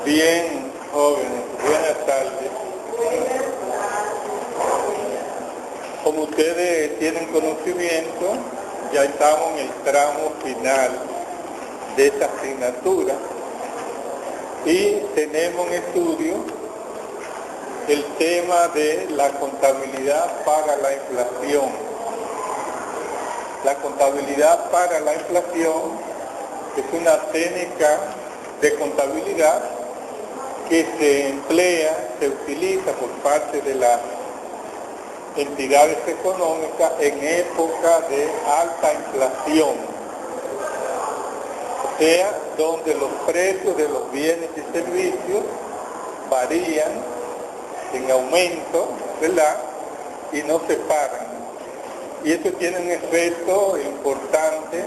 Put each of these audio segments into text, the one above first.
Bien, jóvenes, buenas tardes. Como ustedes tienen conocimiento, ya estamos en el tramo final de esta asignatura y tenemos en estudio el tema de la contabilidad para la inflación. La contabilidad para la inflación es una técnica de contabilidad que se utiliza por parte de las entidades económicas en época de alta inflación, o sea, donde los precios de los bienes y servicios varían en aumento, ¿verdad? Y no se paran. Y eso tiene un efecto importante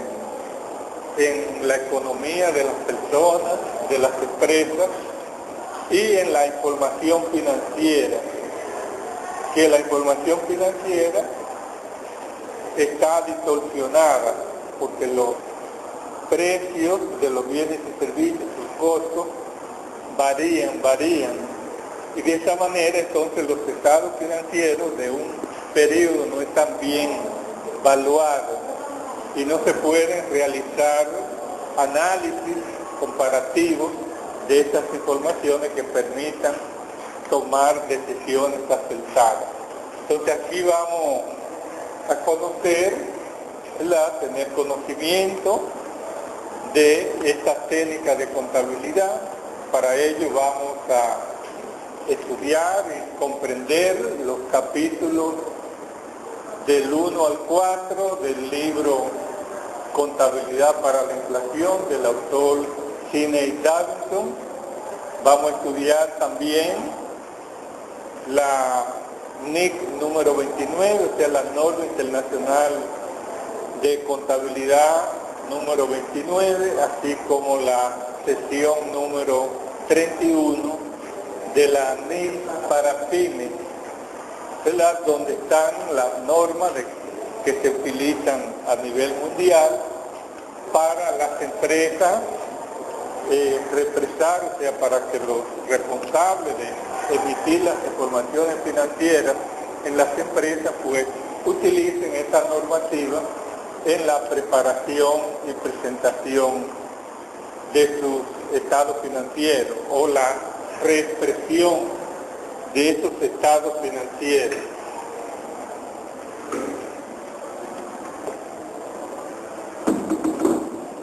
en la economía de las personas, de las empresas y en la información financiera, que la información financiera está distorsionada porque los precios de los bienes y servicios, sus costos, varían, y de esa manera entonces los estados financieros de un periodo no están bien evaluados y no se pueden realizar análisis comparativos de estas informaciones que permitan tomar decisiones acertadas. Entonces aquí vamos a conocer, ¿verdad? Tener conocimiento de estas técnicas de contabilidad. Para ello vamos a estudiar y comprender los capítulos del 1 al 4 del libro Contabilidad para la Inflación del autor Sidney Davidson. Vamos a estudiar también la NIC número 29, o sea, la norma internacional de contabilidad número 29, así como la sesión número 31 de la NIC para pymes, ¿verdad? Donde están las normas que se utilizan a nivel mundial para las empresas represar, o sea, para que los responsables de emitir las informaciones financieras en las empresas, pues utilicen esta normativa en la preparación y presentación de sus estados financieros o la reexpresión de esos estados financieros.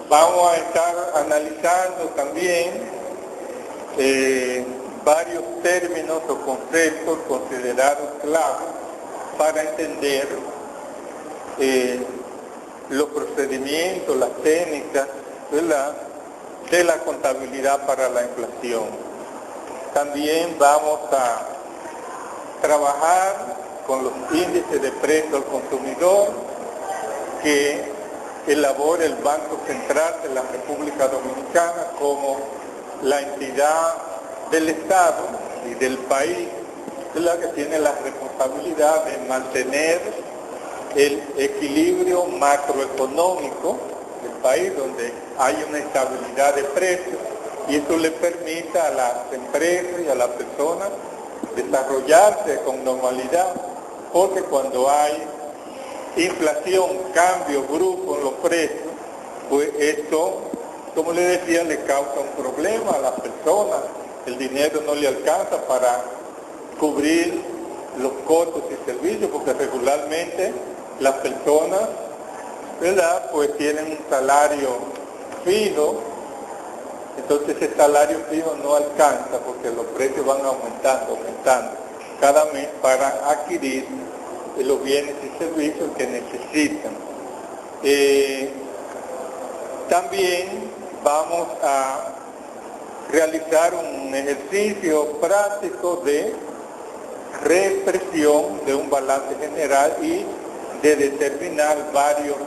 Vamos a estar analizando también varios términos o conceptos considerados claves para entender los procedimientos, las técnicas, ¿verdad?, de la contabilidad para la inflación. También vamos a trabajar con los índices de precio al consumidor que elabora el Banco Central de la República Dominicana como la entidad del Estado y del país, es la que tiene la responsabilidad de mantener el equilibrio macroeconómico del país, donde hay una estabilidad de precios, y eso le permite a las empresas y a las personas desarrollarse con normalidad, porque cuando hay inflación, cambio brusco en los precios, pues esto, como le decía, le causa un problema a las personas. El dinero no le alcanza para cubrir los costos y servicios, porque regularmente las personas, ¿verdad?, pues tienen un salario fijo, entonces ese salario fijo no alcanza porque los precios van aumentando cada mes para adquirir los bienes y servicios que necesitan. También vamos a realizar un ejercicio práctico de reexpresión de un balance general y de determinar varios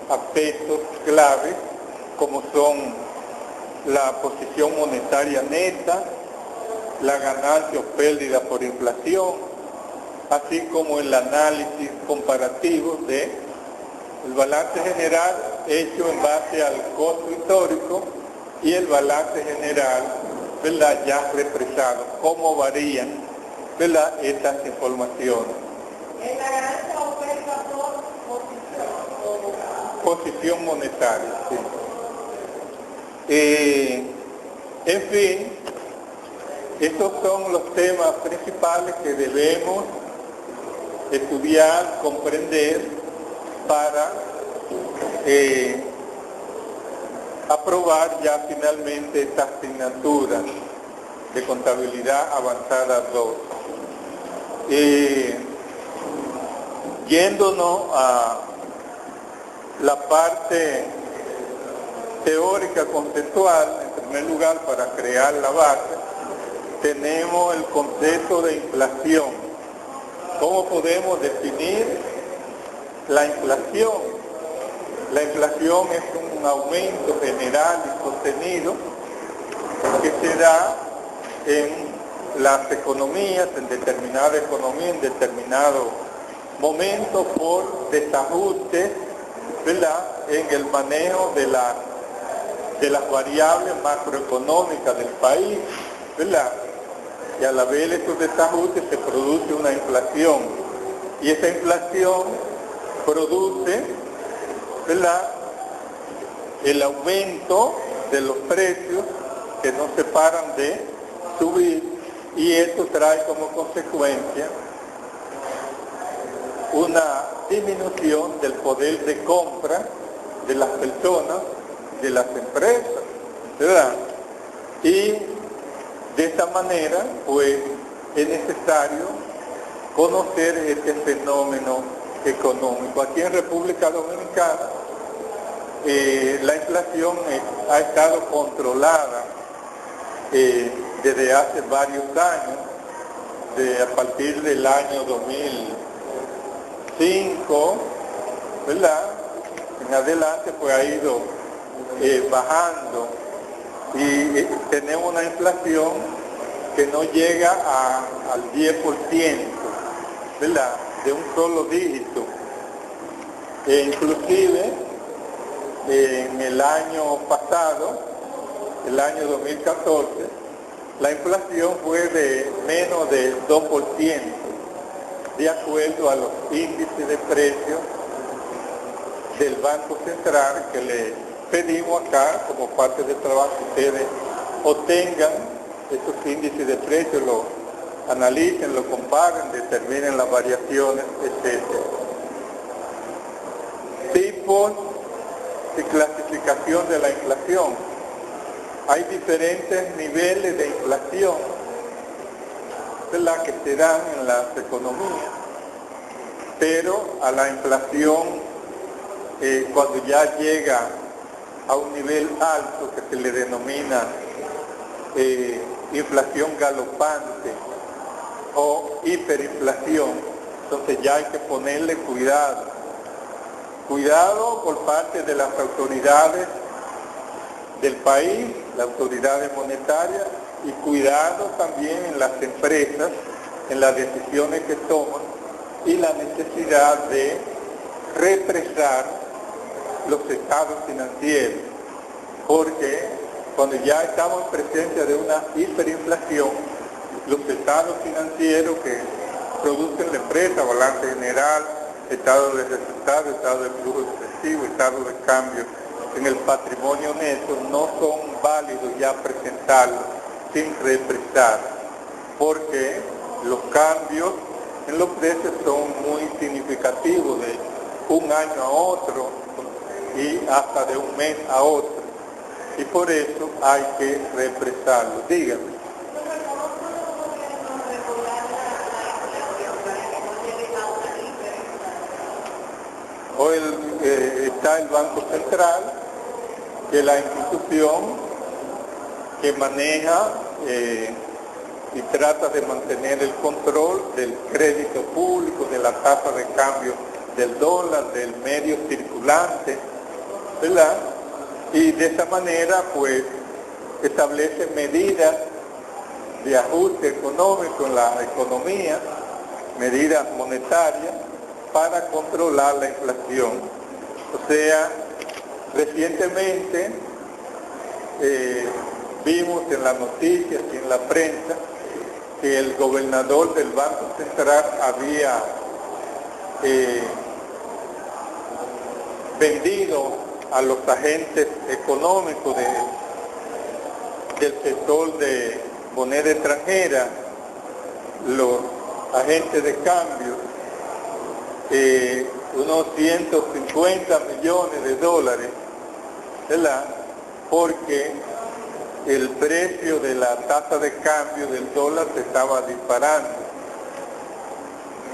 aspectos claves, como son la posición monetaria neta, la ganancia o pérdida por inflación, así como el análisis comparativo de el balance general hecho en base al costo histórico y el balance general ¿verdad?, ya represado, cómo varían, ¿verdad?, estas informaciones. ¿En la ganancia oferta por Posición monetaria, sí. En fin, estos son los temas principales que debemos estudiar, comprender para aprobar ya finalmente esta asignatura de contabilidad avanzada 2. Yéndonos a la parte teórica conceptual, en primer lugar, para crear la base, tenemos el concepto de inflación. ¿Cómo podemos definir la inflación? La inflación es un aumento general y sostenido que se da en las economías, en determinada economía, en determinado momento, por desajustes, ¿verdad?, en el manejo de las variables macroeconómicas del país, ¿verdad? Y al haber estos desajustes se produce una inflación. Y esa inflación produce, ¿verdad?, el aumento de los precios que no se paran de subir, y esto trae como consecuencia una disminución del poder de compra de las personas, de las empresas, ¿verdad? Y de esta manera, pues, es necesario conocer este fenómeno económico. Aquí en República Dominicana, la inflación ha estado controlada desde hace varios años, a partir del año 2005, ¿verdad?, en adelante, pues ha ido bajando, y tenemos una inflación que no llega al 10%, ¿verdad?, de un solo dígito. Inclusive, en el año pasado, el año 2014, la inflación fue de menos del 2%, de acuerdo a los índices de precios del Banco Central, que le pedimos acá, como parte del trabajo, que ustedes obtengan esos índices de precios, lo analicen, lo comparen, determinen las variaciones, etc. Tipos de clasificación de la inflación. Hay diferentes niveles de inflación, ¿verdad?, que se dan en las economías, pero a la inflación, cuando ya llega a un nivel alto, que se le denomina inflación galopante o hiperinflación, entonces ya hay que ponerle cuidado. Cuidado por parte de las autoridades del país, las autoridades monetarias, y cuidado también en las empresas, en las decisiones que toman, y la necesidad de represar los estados financieros, porque cuando ya estamos en presencia de una hiperinflación, los estados financieros que producen la empresa, balance general, estado de resultados, estado de flujo excesivo, estado de cambio en el patrimonio neto, no son válidos ya presentarlos sin represar, porque los cambios en los precios son muy significativos, de un año a otro y hasta de un mes a otro, y por eso hay que represarlo. Dígame. Hoy está el Banco Central, que es la institución que maneja y trata de mantener el control del crédito público, de la tasa de cambio del dólar, del medio circulante, ¿verdad? Y de esa manera, pues, establece medidas de ajuste económico en la economía, medidas monetarias, para controlar la inflación. O sea, recientemente vimos en las noticias y en la prensa que el gobernador del Banco Central había vendido a los agentes económicos del sector de moneda extranjera, los agentes de cambio, unos 150 millones de dólares, ¿verdad? Porque el precio de la tasa de cambio del dólar se estaba disparando,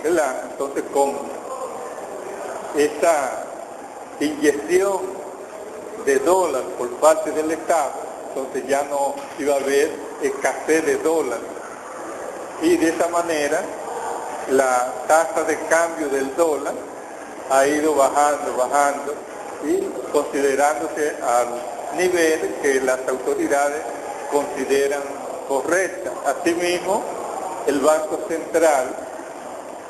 ¿verdad? Entonces, con esa inyección de dólar por parte del Estado, entonces ya no iba a haber escasez de dólares. Y de esa manera, la tasa de cambio del dólar ha ido bajando y considerándose al nivel que las autoridades consideran correcta. Asimismo, el Banco Central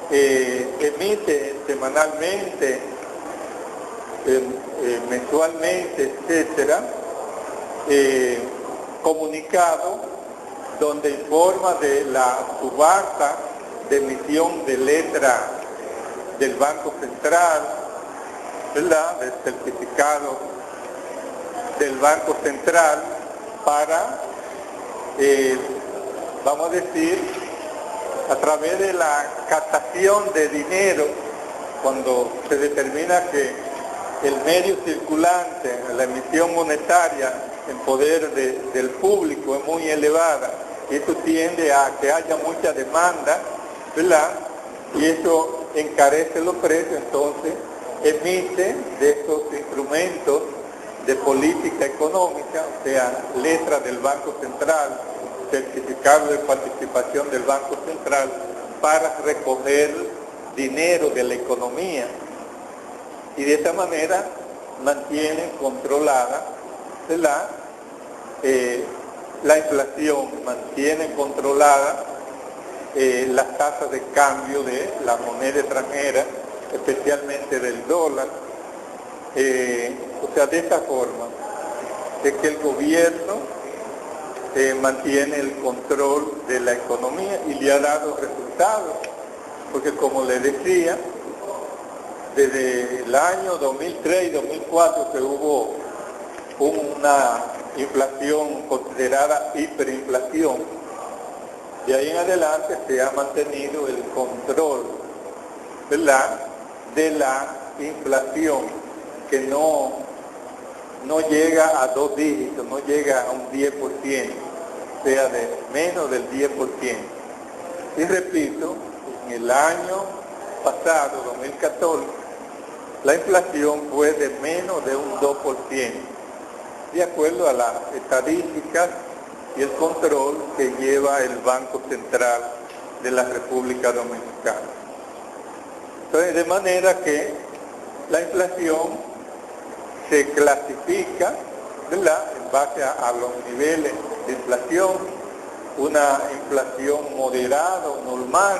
emite semanalmente, mensualmente, etcétera, comunicado donde informa de la subasta de emisión de letra del Banco Central, ¿verdad?, del certificado del Banco Central para, vamos a decir, a través de la captación de dinero, cuando se determina que el medio circulante, la emisión monetaria en poder del público es muy elevada, y eso tiende a que haya mucha demanda, ¿verdad?, y eso encarece los precios, entonces emite de estos instrumentos de política económica, o sea, letras del Banco Central, certificado de participación del Banco Central, para recoger dinero de la economía, y de esa manera mantienen controlada, ¿verdad?, la inflación, mantienen controlada las tasas de cambio de la moneda extranjera, especialmente del dólar. O sea, de esta forma, es que el gobierno mantiene el control de la economía y le ha dado resultados, porque como les decía, desde el año 2003 y 2004 que hubo una inflación considerada hiperinflación, de ahí en adelante se ha mantenido el control, ¿verdad?, de la inflación, que no llega a 2 dígitos, no llega a un 10%, o sea, de menos del 10%. Y repito, en el año pasado, 2014, la inflación fue de menos de un 2%, de acuerdo a las estadísticas y el control que lleva el Banco Central de la República Dominicana. Entonces, de manera que la inflación se clasifica, ¿verdad?, en base a los niveles de inflación, una inflación moderada o normal,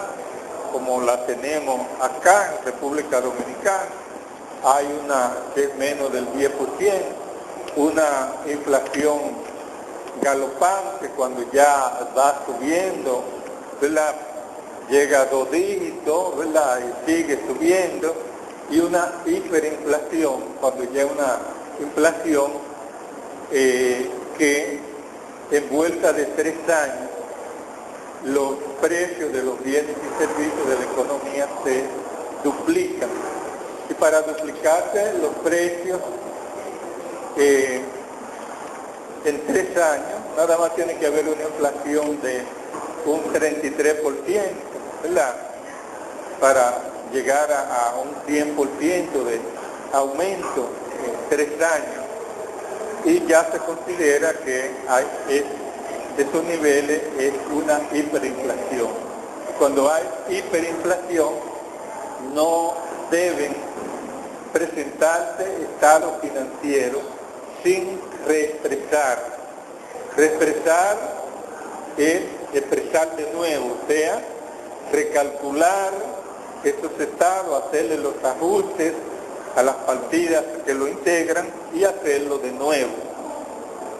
como la tenemos acá en República Dominicana, hay una que es menos del 10%, una inflación galopante cuando ya va subiendo, ¿verdad?, llega a 2 dígitos, ¿verdad?, y sigue subiendo, y una hiperinflación cuando llega una inflación que en vuelta de 3 años los precios de los bienes y servicios de la economía se duplican. Y para duplicarse los precios en 3 años, nada más tiene que haber una inflación de un 33%, ¿verdad?, para llegar a un 100% de aumento en 3 años. Y ya se considera que esos niveles es una hiperinflación. Cuando hay hiperinflación, no deben presentarse estados financieros sin reexpresar. Reexpresar es expresar de nuevo, o sea, recalcular esos estados, hacerle los ajustes a las partidas que lo integran y hacerlo de nuevo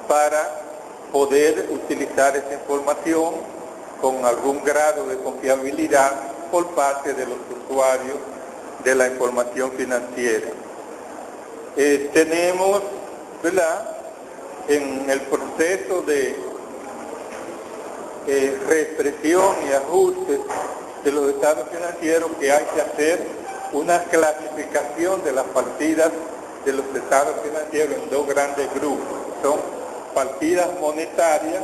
para poder utilizar esa información con algún grado de confiabilidad por parte de los usuarios de la información financiera. Tenemos, ¿verdad?, en el proceso de reexpresión y ajustes de los estados financieros, que hay que hacer una clasificación de las partidas de los estados financieros en dos grandes grupos. Son partidas monetarias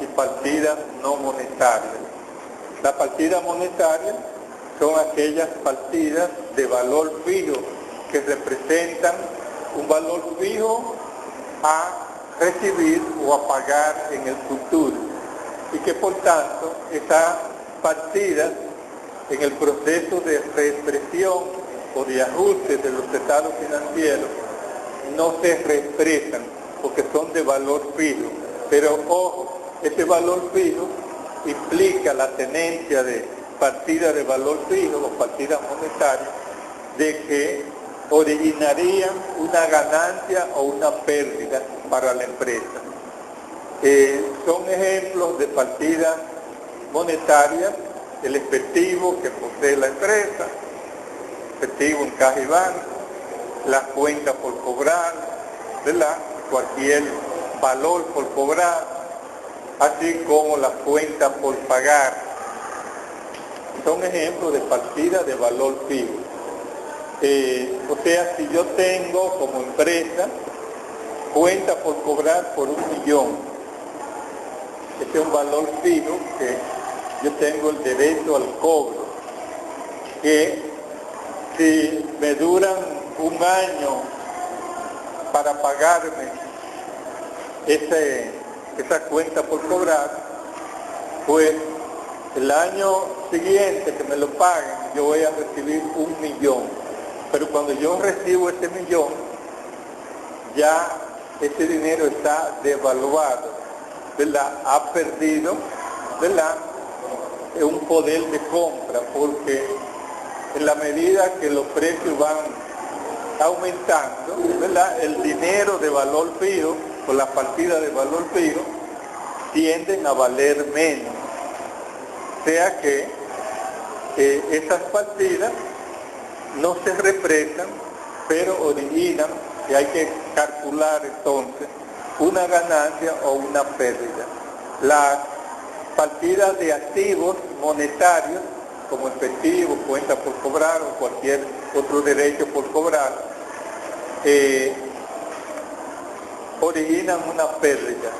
y partidas no monetarias. Las partidas monetarias son aquellas partidas de valor fijo que representan un valor fijo a recibir o a pagar en el futuro, y que por tanto esas partidas en el proceso de reexpresión o de ajuste de los estados financieros no se reexpresan porque son de valor fijo. Pero ojo, ese valor fijo implica la tenencia de partidas de valor fijo o partidas monetarias de que originarían una ganancia o una pérdida para la empresa. Son ejemplos de partidas monetarias: el efectivo que posee la empresa, efectivo en caja y banco, las cuentas por cobrar, ¿verdad?, cualquier valor por cobrar, así como las cuentas por pagar. Son ejemplos de partidas de valor fijo. O sea, si yo tengo como empresa cuenta por cobrar por 1 millón, este es un valor fijo que yo tengo el derecho al cobro, que si me duran un año para pagarme esa cuenta por cobrar, pues el año siguiente que me lo paguen yo voy a recibir 1 millón. Pero cuando yo recibo ese millón, ya ese dinero está devaluado, ¿verdad? Ha perdido, ¿verdad?, un poder de compra, porque en la medida que los precios van aumentando, ¿verdad?, el dinero de valor fijo o las partidas de valor fijo tienden a valer menos. O sea que esas partidas no se represan, pero originan, y hay que calcular entonces, una ganancia o una pérdida. Las partidas de activos monetarios, como efectivo, cuenta por cobrar o cualquier otro derecho por cobrar, originan una pérdida,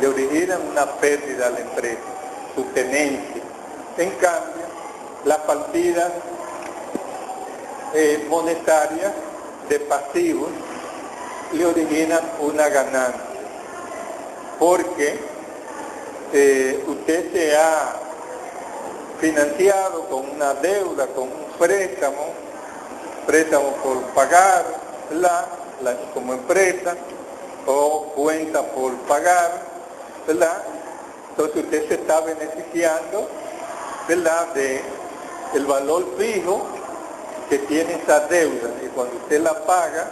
le originan una pérdida a la empresa, su tenencia. En cambio, las partidas monetarias de pasivos le originan una ganancia, porque usted se ha financiado con una deuda, con un préstamo por pagar como empresa, o cuenta por pagar, ¿verdad? Entonces usted se está beneficiando, ¿verdad?, de el valor fijo que tiene esa deuda, y cuando usted la paga,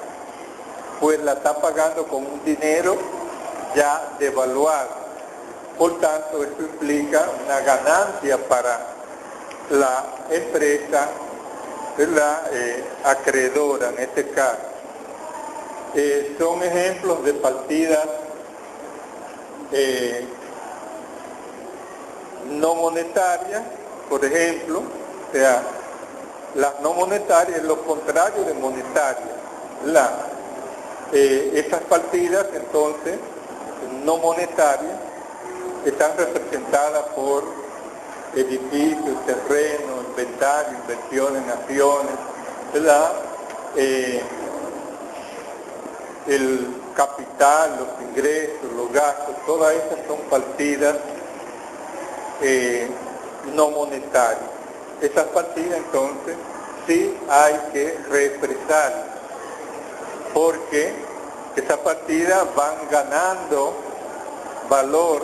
pues la está pagando con un dinero ya devaluado. Por tanto, esto implica una ganancia para la empresa, ¿verdad?, acreedora en este caso. Son ejemplos de partidas no monetarias, por ejemplo. O sea, las no monetarias es lo contrario de monetarias. Estas partidas, entonces, no monetarias, están representadas por edificios, terrenos, inventario, inversiones en acciones, ¿verdad?, el capital, los ingresos, los gastos, todas esas son partidas no monetarias. Esas partidas, entonces, sí hay que reexpresarlas, porque esas partidas van ganando valor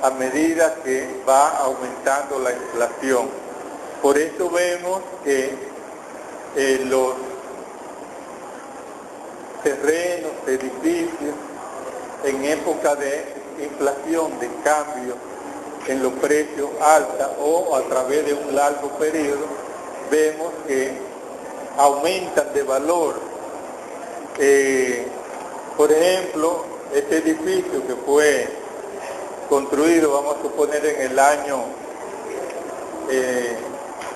a medida que va aumentando la inflación. Por eso vemos que los terrenos, edificios, en época de inflación, de cambio en los precios alta o a través de un largo periodo, vemos que aumentan de valor. Por ejemplo, este edificio que fue construido, vamos a suponer en el año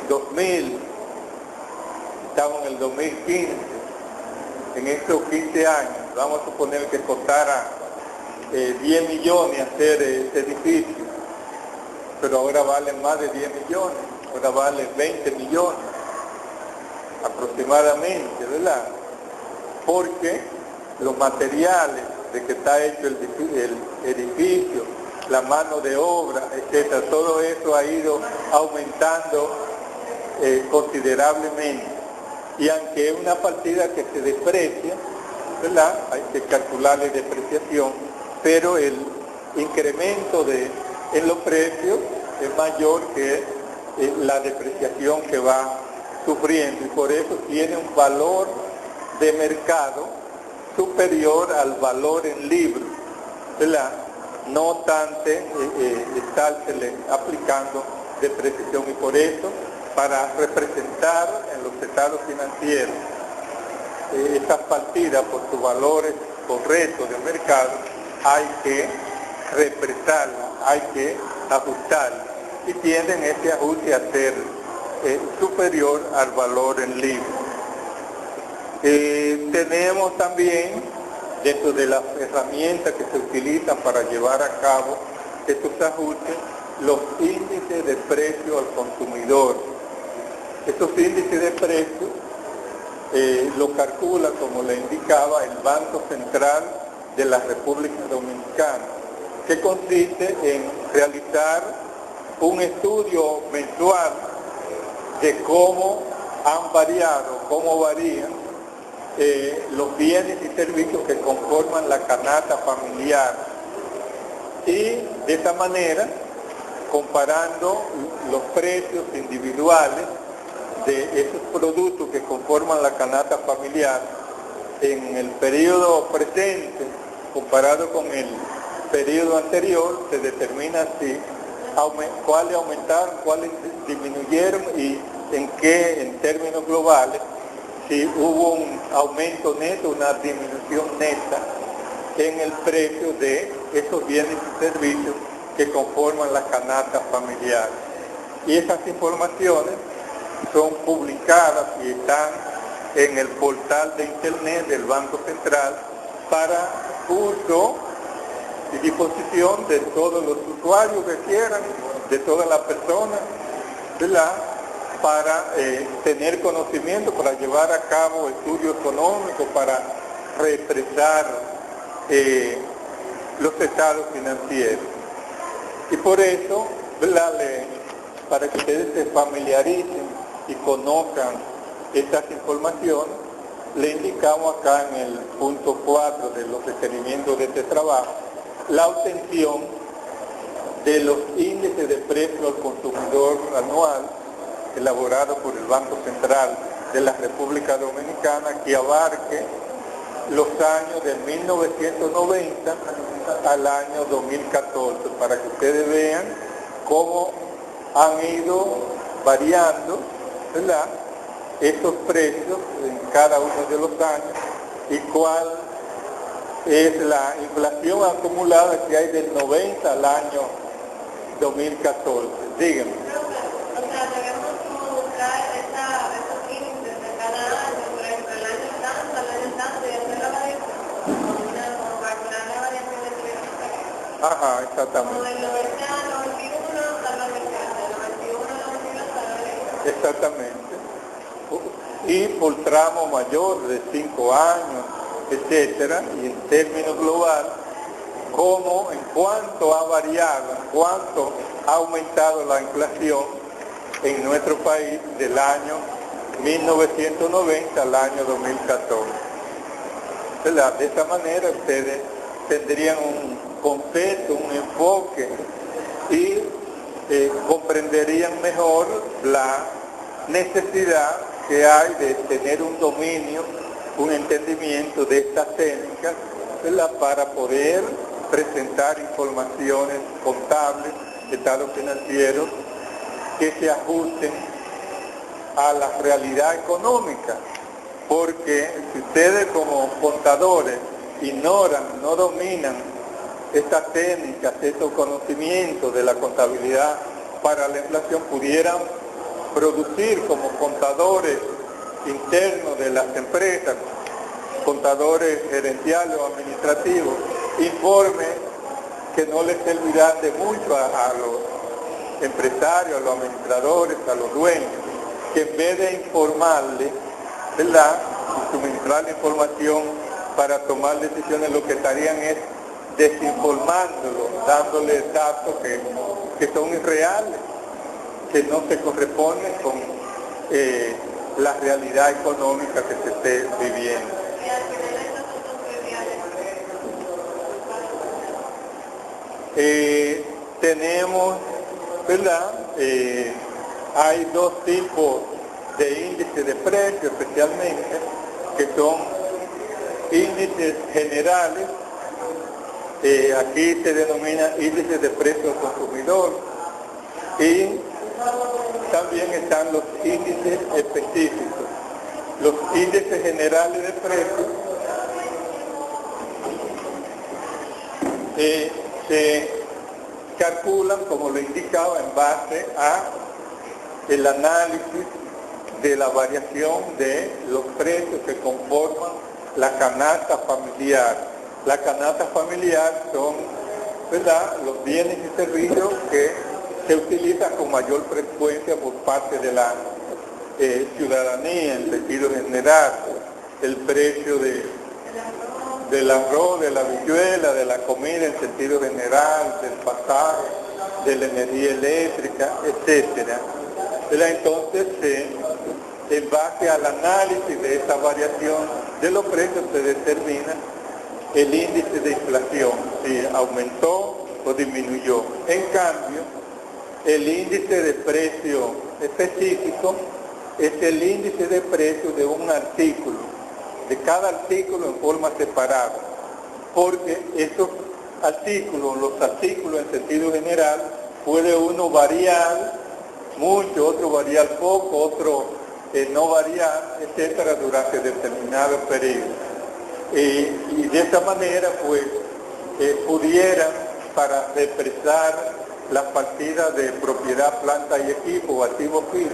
2000, estamos en el 2015, en estos 15 años, vamos a suponer que costara 10 millones hacer este edificio, pero ahora vale más de 10 millones, ahora vale 20 millones aproximadamente, ¿verdad? Porque los materiales de que está hecho el edificio, la mano de obra, etcétera, todo eso ha ido aumentando considerablemente. Y aunque es una partida que se deprecia, ¿verdad? Hay que calcularle depreciación, pero el incremento en los precios es mayor que la depreciación que va sufriendo, y por eso tiene un valor de mercado superior al valor en libros, ¿verdad? No obstante estársele aplicando depreciación, y por eso para representar en los estados financieros estas partidas por sus valores correctos de mercado, hay que represarlas, hay que ajustarlas, y tienden ese ajuste a ser superior al valor en libros. Tenemos también, dentro de las herramientas que se utilizan para llevar a cabo estos ajustes, los índices de precio al consumidor. Estos índices de precio lo calcula, como le indicaba, el Banco Central de la República Dominicana, que consiste en realizar un estudio mensual de cómo han variado, cómo varían los bienes y servicios que conforman la canasta familiar, y de esta manera, comparando los precios individuales de esos productos que conforman la canasta familiar en el periodo presente comparado con el periodo anterior, se determina si cuáles aumentaron, cuáles disminuyeron y en términos globales, si hubo un aumento neto, una disminución neta en el precio de esos bienes y servicios que conforman la canasta familiar. Y esas informaciones son publicadas y están en el portal de internet del Banco Central para uso y disposición de todos los usuarios que quieran, de todas las personas, ¿verdad? Para tener conocimiento, para llevar a cabo estudios económicos, para reexpresar los estados financieros. Y por eso, ¿verdad? Para que ustedes se familiaricen y conozcan estas informaciones, le indicamos acá en el punto 4 de los requerimientos de este trabajo la obtención de los índices de precio al consumidor anual elaborado por el Banco Central de la República Dominicana, que abarque los años de 1990 al año 2014, para que ustedes vean cómo han ido variando, ¿verdad?, esos precios en cada uno de los años y cuál es la inflación acumulada que hay del 90 al año 2014. Díganme. O sea, debemos como buscar esos índices de cada año, por ejemplo, el año tanto, y hacer la variación, como calcular la variación de precios. Ajá, exactamente. Como del 90 al 91 hasta la versión, del 91 al 92 hasta la versión. Exactamente. Y por tramo mayor de 5 años, etcétera, y en términos globales, cómo, en cuánto ha variado, en cuánto ha aumentado la inflación en nuestro país del año 1990 al año 2014. ¿Verdad? De esta manera ustedes tendrían un concepto, un enfoque y comprenderían mejor la necesidad que hay de tener un dominio un entendimiento de estas técnicas, ¿verdad?, para poder presentar informaciones contables, estados financieros, que se ajusten a la realidad económica. Porque si ustedes como contadores ignoran, no dominan estas técnicas, estos conocimientos de la contabilidad para la inflación, pudieran producir como contadores internos de las empresas, contadores gerenciales o administrativos, informes que no les servirán de mucho a los empresarios, a los administradores, a los dueños, que en vez de informarles, ¿verdad?, y suministrar la información para tomar decisiones, lo que estarían es desinformándolo, dándoles datos que son irreales, que no se corresponden con la realidad económica que se esté viviendo. Tenemos, ¿verdad?, hay dos tipos de índices de precios especialmente, que son índices generales, aquí se denomina índices de precio al consumidor, y también están los índices específicos. Los índices generales de precios se calculan, como lo indicaba, en base a el análisis de la variación de los precios que conforman la canasta familiar. La canasta familiar son, ¿verdad?, los bienes y servicios que se utilizan con mayor frecuencia por parte de la ciudadanía en sentido general. El precio del arroz, de la habichuela, de la comida en sentido general, del pasaje, de la energía eléctrica, etcétera. Entonces, en base al análisis de esta variación de los precios se determina el índice de inflación, si aumentó o disminuyó. En cambio, el índice de precio específico es el índice de precio de un artículo, de cada artículo en forma separada, porque esos artículos, los artículos en sentido general, puede uno variar mucho, otro variar poco, otro no variar, etcétera, durante determinado periodo. Y de esa manera, pues, pudieran, para expresar las partidas de propiedad, planta y equipo o activos fijos,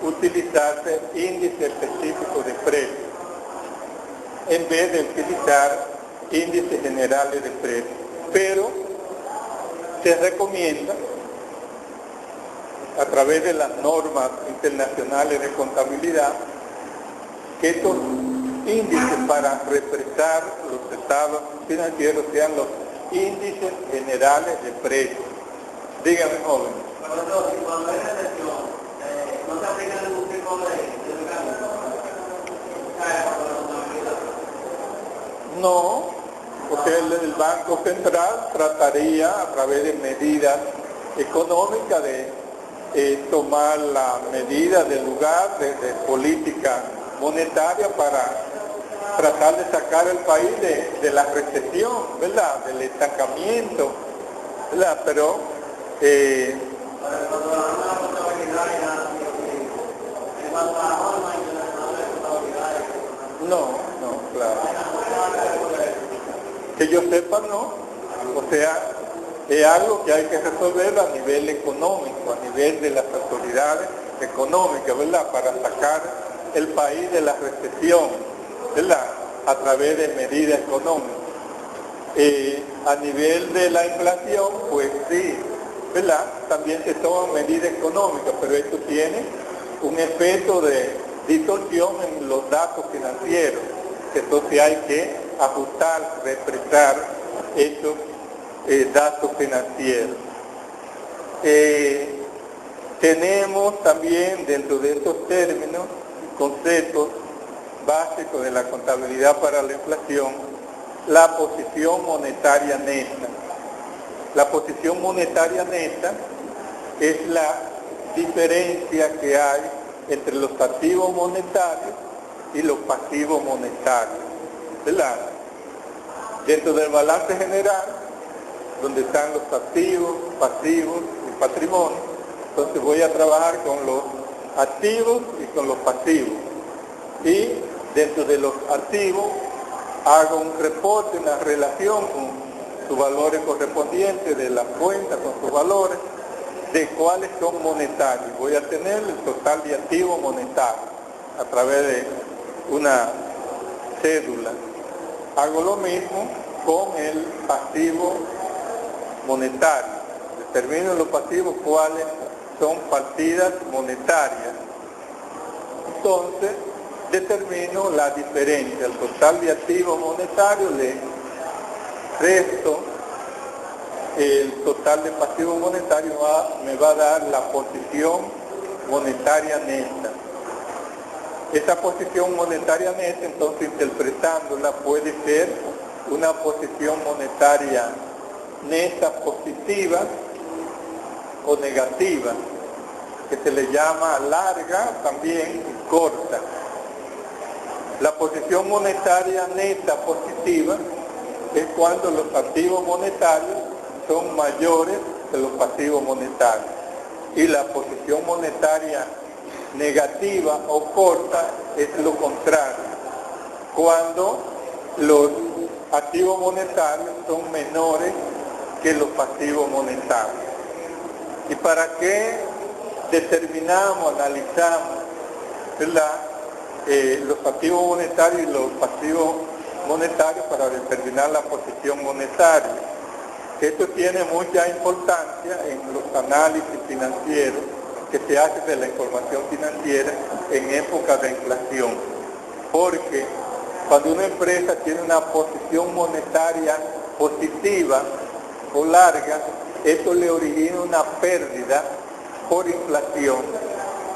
utilizarse índices específicos de precios, en vez de utilizar índices generales de precios. Pero se recomienda, a través de las normas internacionales de contabilidad, que estos índices para representar los estados financieros sean los índices generales de precios. Dígame, joven. Cuando hay recesión, ¿no se aplica ningún tipo de cambio? No, porque el Banco Central trataría, a través de medidas económicas, de tomar la medida del lugar de política monetaria para tratar de sacar al país de la recesión, ¿verdad?, del estancamiento, ¿verdad? Pero no, claro. Que yo sepa, no. O sea, es algo que hay que resolver a nivel económico, a nivel de las autoridades económicas, ¿verdad?, para sacar el país de la recesión, ¿verdad?, a través de medidas económicas. A nivel de la inflación, pues sí, ¿verdad?, también se toman medidas económicas, pero esto tiene un efecto de distorsión en los datos financieros. Entonces hay que ajustar, representar estos datos financieros. Tenemos también dentro de estos términos conceptos básicos de la contabilidad para la inflación, la posición monetaria neta. La posición monetaria neta es la diferencia que hay entre los activos monetarios y los pasivos monetarios, ¿verdad? Dentro del balance general, donde están los activos, pasivos y patrimonio, entonces voy a trabajar con los activos y con los pasivos. Y dentro de los activos hago un reporte, una relación con sus valores correspondientes de la cuenta con sus valores, de cuáles son monetarios. Voy a tener el total de activos monetarios a través de una cédula. Hago lo mismo con el pasivo monetario. Determino en los pasivos cuáles son partidas monetarias. Entonces, determino la diferencia. El total de activos monetarios le resto el total de pasivos monetarios, me va a dar la posición monetaria neta. Esa posición monetaria neta, entonces interpretándola, puede ser una posición monetaria neta positiva o negativa, que se le llama larga también y corta. La posición monetaria neta positiva es cuando los activos monetarios son mayores que los pasivos monetarios. Y la posición monetaria negativa o corta es lo contrario, cuando los activos monetarios son menores que los pasivos monetarios. ¿Y para qué determinamos, analizamos, ¿verdad? Los activos monetarios y los pasivos monetarios para determinar la posición monetaria? Esto tiene mucha importancia en los análisis financieros que se hacen de la información financiera en época de inflación, porque cuando una empresa tiene una posición monetaria positiva o larga, esto le origina una pérdida por inflación,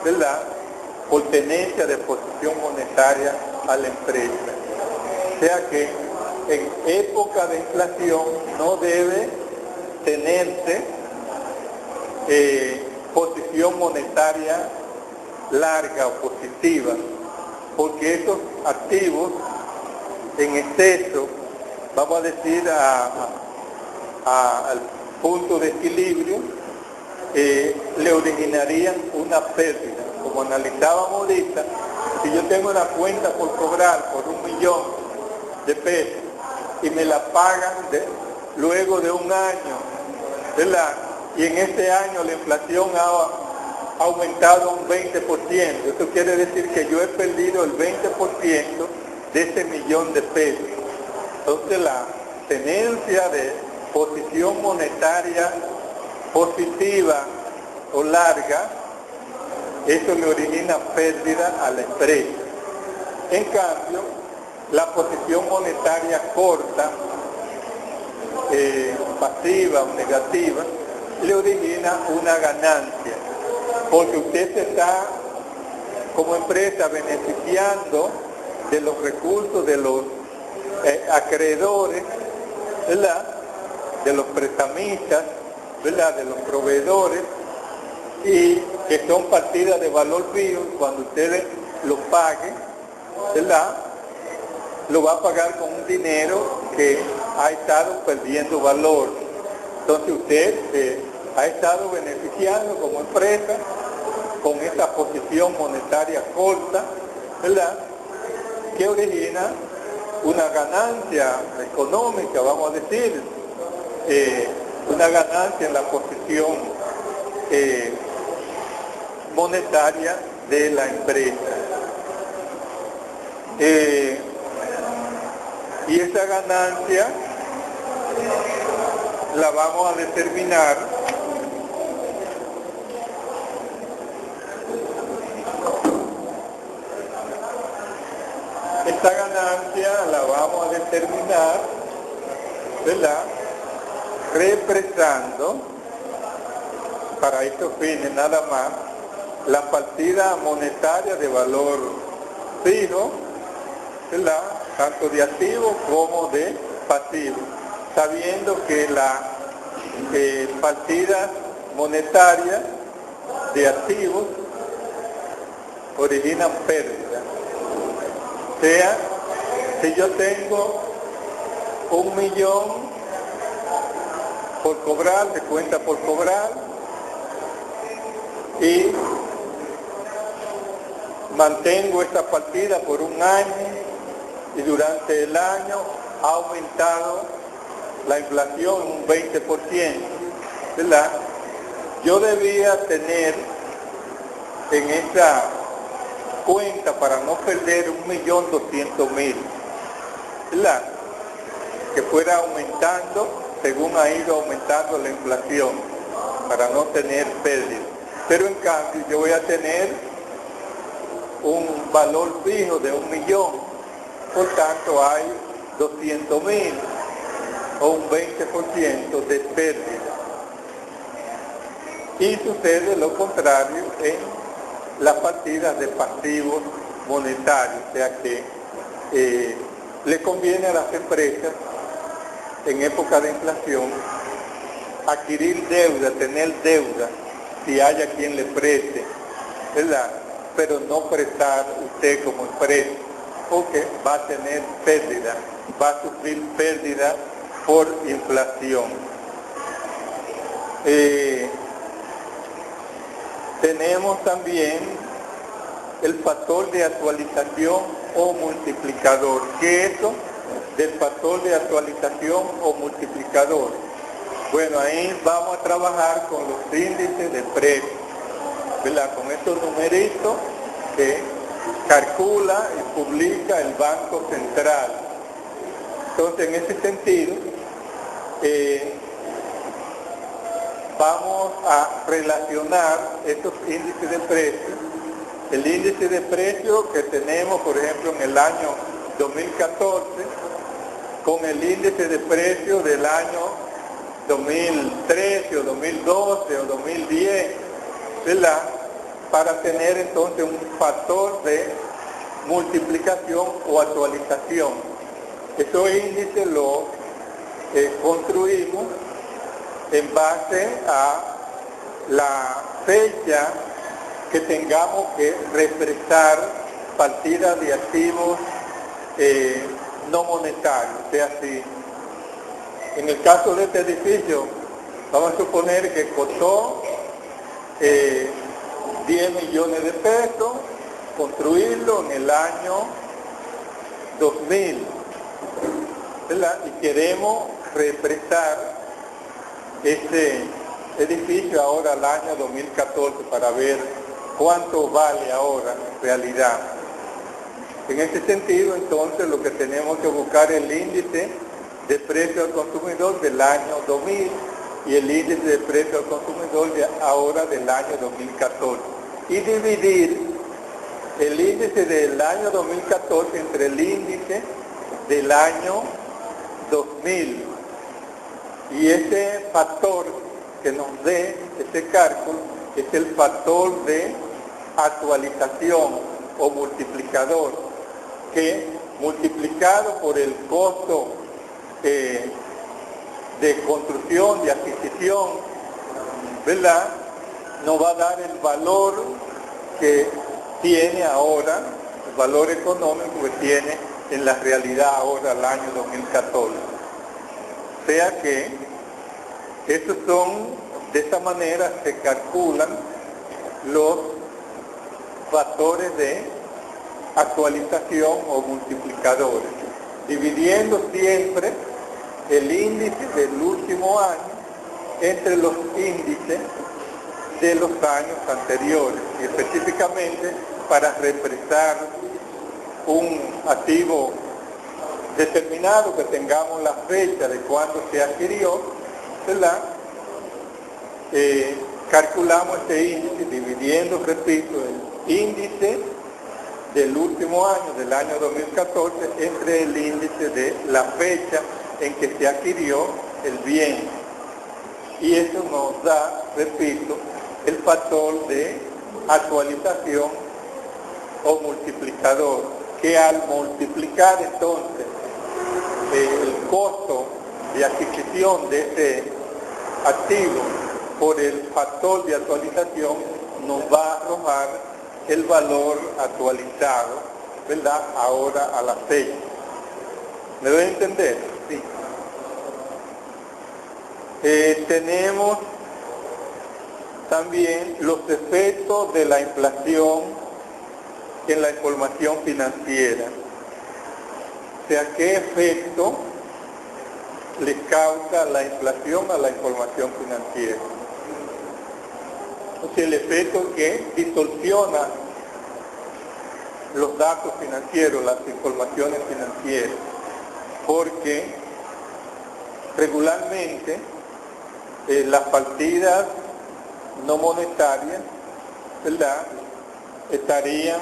¿verdad?, por tenencia de posición monetaria a la empresa. O sea que en época de inflación no debe tenerse posición monetaria larga o positiva, porque esos activos en exceso, vamos a decir, al punto de equilibrio, le originarían una pérdida. Como analizábamos ahorita, si yo tengo una cuenta por cobrar por 1 millón de pesos y me la pagan luego de un año, ¿verdad?, y en este año la inflación ha aumentado un 20%, eso quiere decir que yo he perdido el 20% de ese millón de pesos. Entonces la tenencia de posición monetaria positiva o larga, eso le origina pérdida a la empresa. En cambio, la posición monetaria corta, pasiva o negativa, le origina una ganancia, porque usted se está, como empresa, beneficiando de los recursos de los acreedores, ¿verdad?, de los prestamistas, ¿verdad?, de los proveedores, y que son partidas de valor fijo. Cuando ustedes lo paguen, ¿verdad?, lo va a pagar con un dinero que ha estado perdiendo valor. Entonces usted ha estado beneficiando como empresa con esa posición monetaria corta, ¿verdad?, que origina una ganancia económica, vamos a decir, una ganancia en la posición monetaria de la empresa. Y esa ganancia la vamos a determinar ¿verdad?, represando para estos fines nada más la partida monetaria de valor fijo, ¿verdad?, tanto de activo como de pasivo, sabiendo que la partida monetaria de activos originan pérdida O sea, si yo tengo 1 millón por cobrar, de cuenta por cobrar, y mantengo esta partida por 1 año, y durante el año ha aumentado la inflación un 20%, ¿verdad? Yo debía tener en esa cuenta, para no perder 1.200.000, ¿verdad?, que fuera aumentando según ha ido aumentando la inflación, para no tener pérdida. Pero en cambio yo voy a tener un valor fijo de 1 millón, por tanto hay 200.000 o un 20% de pérdida. Y sucede lo contrario en las partidas de pasivos monetarios, o sea que le conviene a las empresas en época de inflación adquirir deuda, tener deuda, si haya quien le preste, ¿verdad?, pero no prestar usted como empresa, porque va a tener pérdida, va a sufrir pérdida por inflación. Tenemos también el factor de actualización o multiplicador. ¿Qué es eso del factor de actualización o multiplicador? Bueno, ahí vamos a trabajar con los índices de precios, ¿verdad?, con estos numeritos que calcula y publica el Banco Central. Entonces, en ese sentido, vamos a relacionar estos índices de precios, el índice de precios que tenemos, por ejemplo, en el año 2014, con el índice de precios del año 2013 o 2012 o 2010, ¿verdad?, para tener entonces un factor de multiplicación o actualización. Esos índices los construimos en base a la fecha que tengamos que refrescar partidas de activos no monetarios. O sea, si en el caso de este edificio, vamos a suponer que costó 10 millones de pesos construirlo en el año 2000, ¿verdad?, y queremos refrescar este edificio ahora al año 2014 para ver cuánto vale ahora en realidad. En ese sentido, entonces, lo que tenemos que buscar es el índice de precio al consumidor del año 2000 y el índice de precio al consumidor de ahora del año 2014. Y dividir el índice del año 2014 entre el índice del año 2000. Y ese factor que nos dé ese cálculo es el factor de actualización o multiplicador, que multiplicado por el costo de construcción, de adquisición, ¿verdad?, nos va a dar el valor que tiene ahora, el valor económico que tiene en la realidad ahora el año 2014. O sea que estos son, de esta manera se calculan los factores de actualización o multiplicadores, dividiendo siempre el índice del último año entre los índices de los años anteriores, y específicamente para represar un activo determinado, que tengamos la fecha de cuándo se adquirió, ¿verdad? Calculamos este índice dividiendo, repito, el índice del último año, del año 2014, entre el índice de la fecha en que se adquirió el bien. Y eso nos da, repito, el factor de actualización o multiplicador, que al multiplicar entonces el costo de adquisición de ese activo por el factor de actualización, nos va a arrojar el valor actualizado ¿verdad?, ahora a las 6. ¿Me doy a entender? Sí. Tenemos también los efectos de la inflación en la información financiera. O sea, ¿qué efecto le causa la inflación a la información financiera? O sea, el efecto que distorsiona los datos financieros, las informaciones financieras, porque regularmente las partidas no monetarias, ¿verdad?, estarían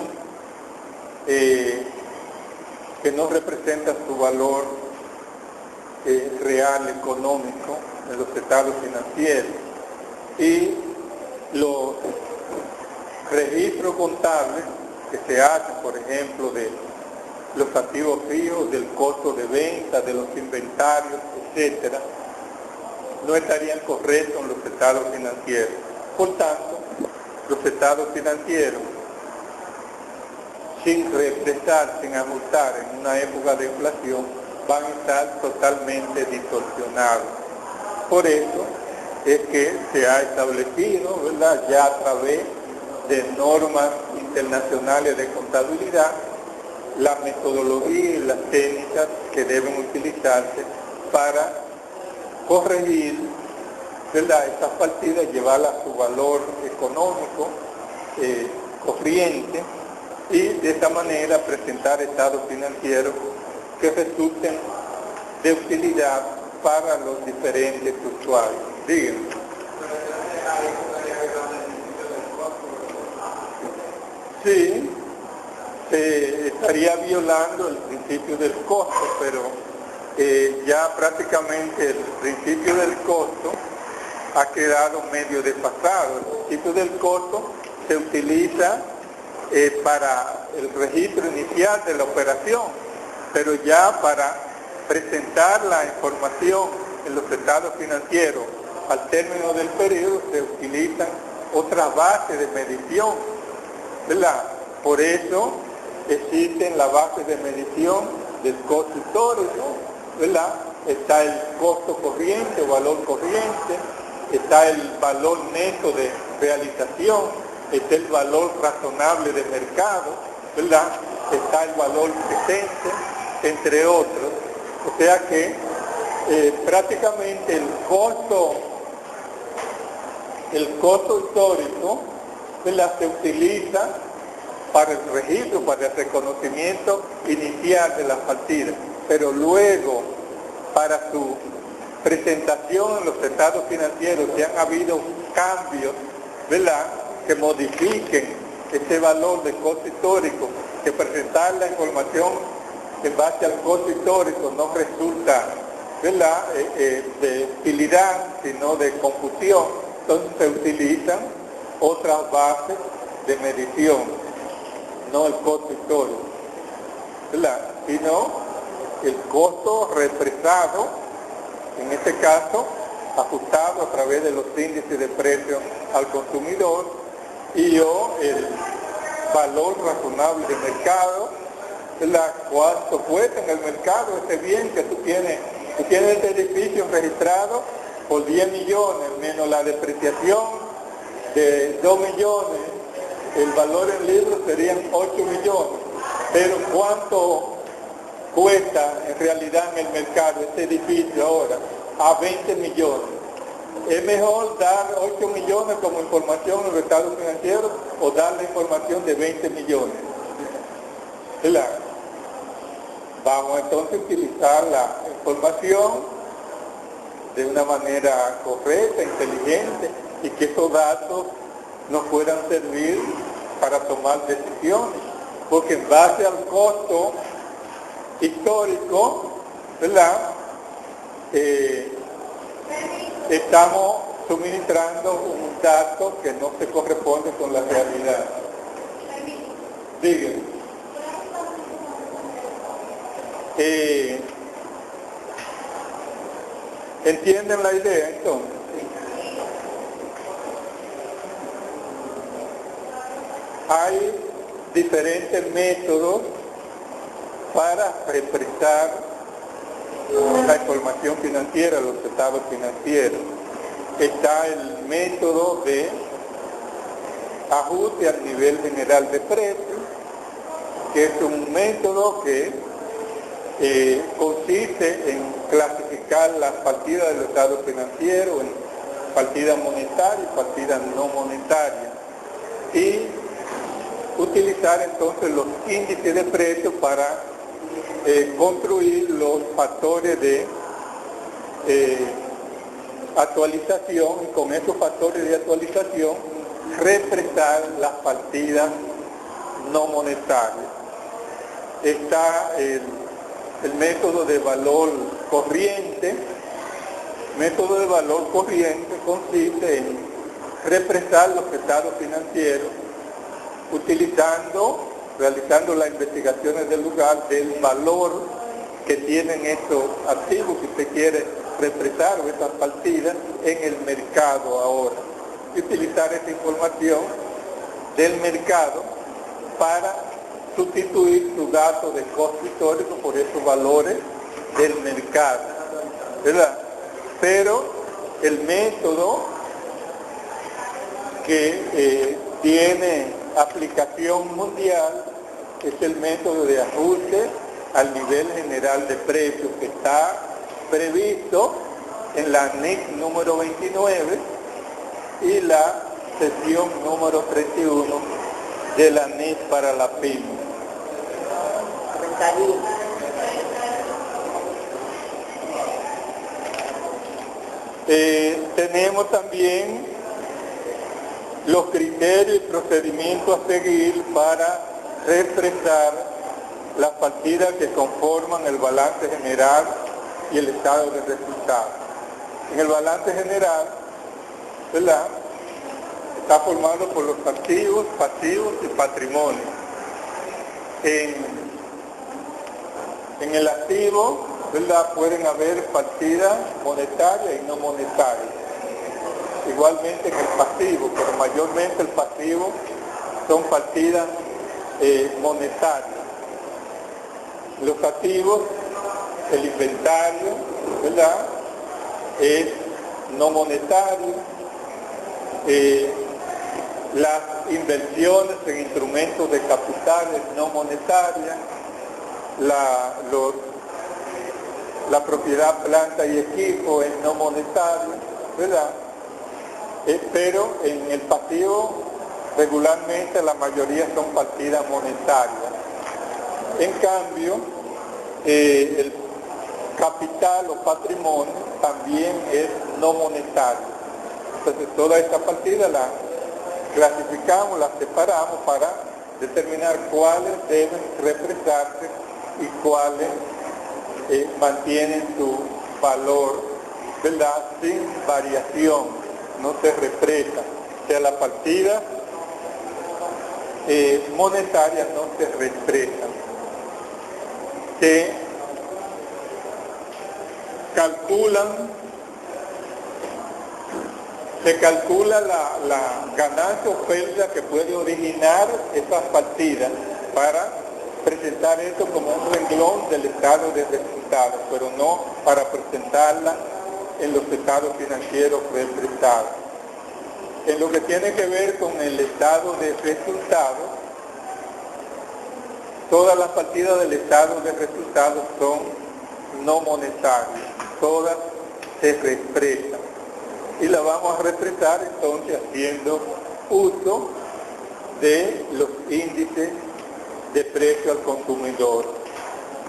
que no representan su valor real económico en los estados financieros, y los registros contables que se hacen, por ejemplo, de los activos fijos, del costo de venta, de los inventarios, etcétera, no estarían correctos en los estados financieros. Por tanto, los estados financieros, sin represar, sin ajustar en una época de inflación, van a estar totalmente distorsionados. Por eso es que se ha establecido, ¿verdad?, ya a través de normas internacionales de contabilidad, la metodología y las técnicas que deben utilizarse para corregir, ¿verdad?, estas partidas, llevarlas a su valor económico corriente, y de esta manera presentar estados financieros que resulten de utilidad para los diferentes usuarios. Díganme. Sí, se estaría violando el principio del costo, pero ya prácticamente el principio del costo ha quedado medio desfasado. El principio del costo se utiliza para el registro inicial de la operación, pero ya para presentar la información en los estados financieros al término del periodo se utilizan otras bases de medición, ¿verdad? Por eso existen las bases de medición del costo histórico, ¿verdad? Está el costo corriente o valor corriente, está el valor neto de realización, está el valor razonable de mercado, ¿verdad?, está el valor presente, entre otros. O sea que prácticamente el costo histórico, ¿verdad?, se utiliza para el registro, para el reconocimiento inicial de las partidas, pero luego para su presentación en los estados financieros, si han habido cambios, ¿verdad?, que modifiquen ese valor de costo histórico, que presentar la información en base al costo histórico no resulta, ¿verdad?, de utilidad, sino de confusión. Entonces se utilizan otras bases de medición, no el costo histórico, ¿verdad?, sino el costo represado, en este caso ajustado a través de los índices de precios al consumidor, y el valor razonable de mercado, ¿verdad?, cuánto cuesta en el mercado ese bien que tú tienes este edificio registrado por 10 millones, menos la depreciación de 2 millones, el valor en libros serían 8 millones, pero ¿cuánto cuesta en realidad en el mercado este edificio ahora? A 20 millones. ¿Es mejor dar 8 millones como información en los estados financieros o dar la información de 20 millones? ¿Verdad? Vamos entonces a utilizar la información de una manera correcta, inteligente, y que esos datos nos puedan servir para tomar decisiones, porque en base al costo histórico, ¿verdad?, estamos suministrando un dato que no se corresponde con la realidad. Díganme. ¿Entienden la idea entonces? Hay diferentes métodos para represar la información financiera, los estados financieros. Está el método de ajuste al nivel general de precios, que es un método que consiste en clasificar las partidas del estado financiero en partidas monetarias y partidas no monetarias, y utilizar entonces los índices de precios para construir los factores de actualización, y con esos factores de actualización represar las partidas no monetarias. Está el método de valor corriente. El método de valor corriente consiste en represar los estados financieros realizando las investigaciones del lugar del valor que tienen estos activos que usted quiere represar o esas partidas en el mercado ahora, y utilizar esa información del mercado para sustituir su dato de costo histórico por esos valores del mercado, ¿verdad? Pero el método que tiene aplicación mundial es el método de ajuste al nivel general de precios, que está previsto en la NIC número 29 y la sesión número 31 de la NIC para la PYME. Tenemos también los criterios y procedimientos a seguir para refrescar las partidas que conforman el balance general y el estado de resultados. En el balance general, ¿verdad?, está formado por los activos, pasivos y patrimonio. En el activo, ¿verdad?, pueden haber partidas monetarias y no monetarias. Igualmente en el pasivo, pero mayormente el pasivo son partidas monetarias. Los activos, el inventario, ¿verdad?, es no monetario. Las inversiones en instrumentos de capitales no monetarias, la propiedad, planta y equipo es no monetario, ¿verdad? Pero en el pasivo regularmente la mayoría son partidas monetarias. En cambio, el capital o patrimonio también es no monetario. Entonces toda esta partida la clasificamos, la separamos para determinar cuáles deben represarse y cuáles mantienen su valor, ¿verdad?, sin variación. No se represa, o sea, las partidas monetarias no se represan. Se calcula la ganancia o pérdida que puede originar esas partidas para presentar esto como un renglón del estado de resultados, pero no para presentarla en los estados financieros represados. En lo que tiene que ver con el estado de resultados, todas las partidas del estado de resultados son no monetarias, todas se represan. Y la vamos a represar entonces haciendo uso de los índices de precio al consumidor.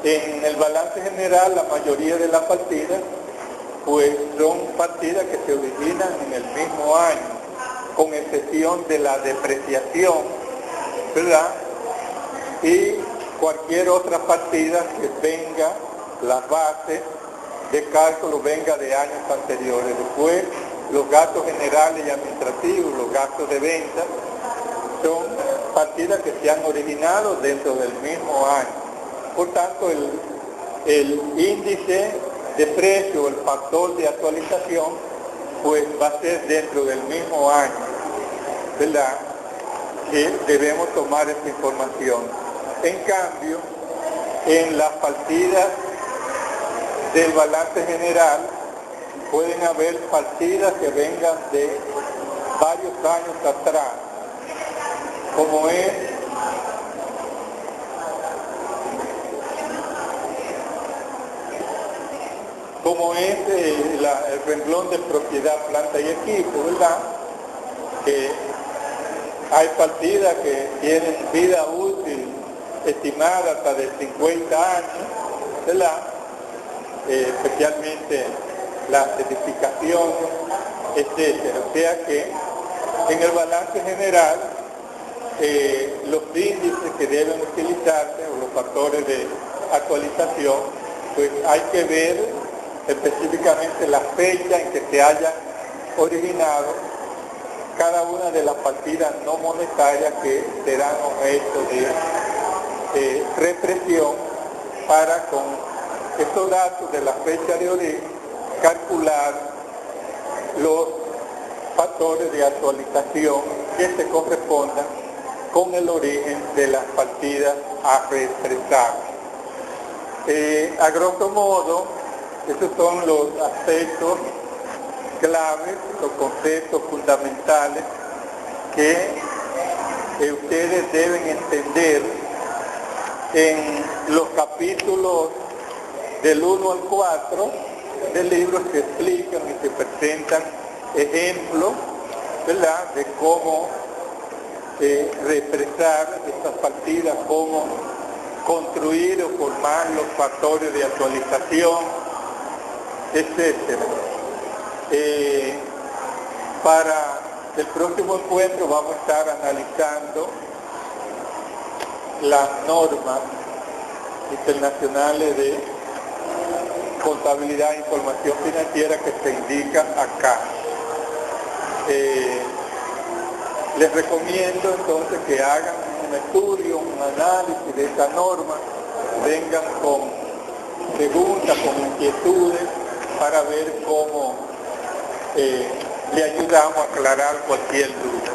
En el balance general, la mayoría de las partidas pues son partidas que se originan en el mismo año, con excepción de la depreciación, ¿verdad? Y cualquier otra partida que venga, la base de cálculo venga de años anteriores. Después, los gastos generales y administrativos, los gastos de venta, son partidas que se han originado dentro del mismo año. Por tanto, el índice de precio, el factor de actualización, pues va a ser dentro del mismo año, ¿verdad?, que debemos tomar esta información. En cambio, en las partidas del balance general pueden haber partidas que vengan de varios años atrás, como es el renglón de propiedad, planta y equipo, ¿verdad? Que hay partidas que tienen vida útil estimada hasta de 50 años, ¿verdad? Especialmente las certificaciones, etcétera. O sea que en el balance general los índices que deben utilizarse o los factores de actualización, pues hay que ver específicamente la fecha en que se haya originado cada una de las partidas no monetarias que serán objeto de represión, para con estos datos de la fecha de origen calcular los factores de actualización que se correspondan con el origen de las partidas a represar. A grosso modo, esos son los aspectos claves, los conceptos fundamentales que ustedes deben entender en los capítulos del 1 al 4 del libro. Se explican y se presentan ejemplos, ¿verdad?, de cómo represar estas partidas, cómo construir o formar los factores de actualización, etcétera. Para el próximo encuentro vamos a estar analizando las normas internacionales de contabilidad e información financiera que se indican acá. Les recomiendo entonces que hagan un estudio, un análisis de esta norma, vengan con preguntas, con inquietudes, para ver cómo le ayudamos a aclarar cualquier duda.